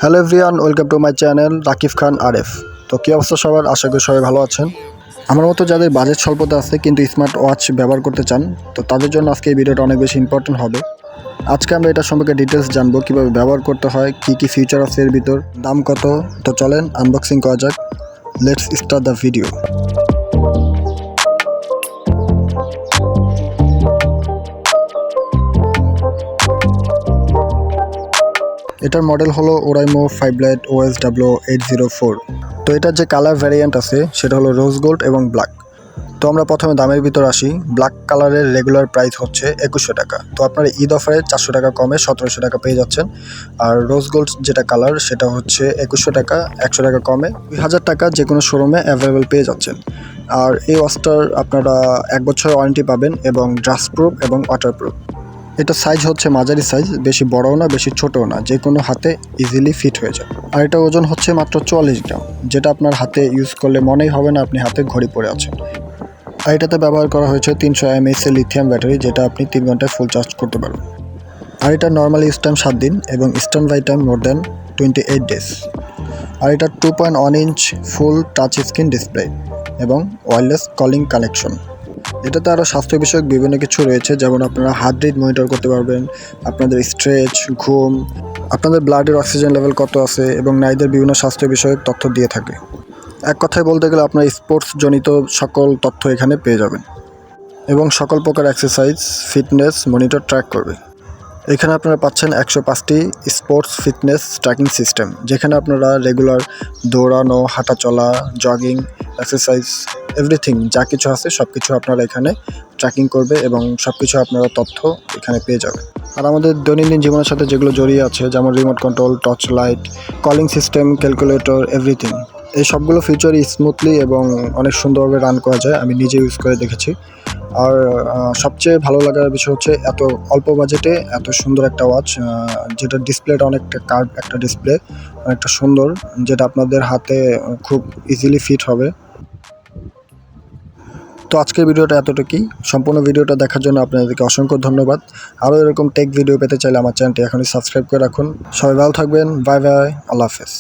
Hello everyone, welcome to my channel Rakib Khan RF. তো কী অবস্থা সবার? আশা করি সবাই ভালো আছেন। আমার মতো যাদের বাজেট স্বল্পতা আছে কিন্তু স্মার্ট ওয়াচ ব্যবহার করতে চান, তো তাদের জন্য আজকে এই ভিডিওটা অনেক বেশি ইম্পর্টেন্ট হবে। আজকে আমরা এটা সম্পর্কে ডিটেলস জানবো, কীভাবে ব্যবহার করতে হয়, কী কী ফিচার আছে এর ভিতর, দাম কত। তো চলেন আনবক্সিং করা যাক। Let's start the video. এটার মডেল হলো ওরাইমো 5 লাইট OSW804। তো এটার যে কালার ভ্যারিয়েন্ট আছে সেটা হলো রোজ গোল্ড এবং ব্ল্যাক। তো আমরা প্রথমে দামের ভিতর আসি। ব্ল্যাক কালারের রেগুলার প্রাইস হচ্ছে 2100 টাকা। তো আপনারা ঈদ অফারে 400 টাকা কমে 1700 টাকা পেয়ে যাচ্ছেন। আর রোজ গোল্ড যেটা কালার সেটা হচ্ছে 2100 টাকা, 100 টাকা কমে 2000 টাকা যে কোনো শোরুমে অ্যাভেলেবেল পেয়ে যাচ্ছেন। আর এই ওয়াচটার আপনারা 1 বছর ওয়ারেন্টি পাবেন এবং ডাস্ট প্রুফ এবং ওয়াটারপ্রুফ। এটা সাইজ হচ্ছে মাঝারি সাইজ, বেশি বড়ও না বেশি ছোটও না, যে কোনো হাতে ইজিলি ফিট হয়ে যায়। আর এটা ওজন হচ্ছে মাত্র 44 গ্রাম, যেটা আপনার হাতে ইউজ করলে মনেই হবে না আপনি হাতে ঘড়ি পরে আছেন। আর এটাতে ব্যবহার করা হয়েছে 300 mAh লিথিয়াম ব্যাটারি, যেটা আপনি 3 ঘন্টায় ফুল চার্জ করতে পারবেন। আর এটা নর্মাল ইউজ টাইম 7 দিন এবং standby time more than 28 days. আর এটা 2.1 inch full touch screen display এবং ওয়্যারলেস কলিং কানেকশন। এটাতে আরও স্বাস্থ্য বিষয়ক বিভিন্ন কিছু রয়েছে, যেমন আপনারা হার্ট রেট মনিটর করতে পারবেন, আপনাদের স্ট্রেচ, ঘুম, আপনাদের ব্লাডের অক্সিজেন লেভেল কত আছে এবং নারীদের বিভিন্ন স্বাস্থ্য বিষয়ক তথ্য দিয়ে থাকে। এক কথায় বলতে গেলে আপনার স্পোর্টস জনিত সকল তথ্য এখানে পেয়ে যাবেন এবং সকল প্রকার এক্সারসাইজ ফিটনেস মনিটর ট্র্যাক করবে। এখানে আপনারা পাচ্ছেন 105টি স্পোর্টস ফিটনেস ট্র্যাকিং সিস্টেম, যেখানে আপনারা রেগুলার দৌড়ানো, হাঁটা চলা, জগিং, এক্সারসাইজ এভরিথিং যা কিছু আছে সব কিছু আপনারা এখানে ট্র্যাকিং করবে এবং সব কিছু আপনারা তথ্য এখানে পেয়ে যাবেন। আর আমাদের দৈনন্দিন জীবনের সাথে যেগুলো জড়িয়ে আছে, যেমন remote control, torch light, calling system, calculator, everything, এই সবগুলো ফিচারই স্মুথলি এবং অনেক সুন্দরভাবে রান করা যায়। আমি নিজে ইউজ করে দেখেছি। আর সবচেয়ে ভালো লাগার বিষয় হচ্ছে এত অল্প বাজেটে এত সুন্দর একটা ওয়াচ, যেটা ডিসপ্লেটা অনেকটা কার্ভ একটা ডিসপ্লে, অনেকটা সুন্দর, যেটা আপনাদের হাতে খুব ইজিলি ফিট হবে। তো আজকের ভিডিওটা এতটুকুই। সম্পূর্ণ ভিডিওটা দেখার জন্য আপনাদেরকে অসংখ্য ধন্যবাদ। আরও এরকম টেক ভিডিও পেতে চাইলে আমার চ্যানেলটি এখনই সাবস্ক্রাইব করে রাখুন। সবাই ভালো থাকবেন। বাই বাই, আল্লাহ হাফেজ।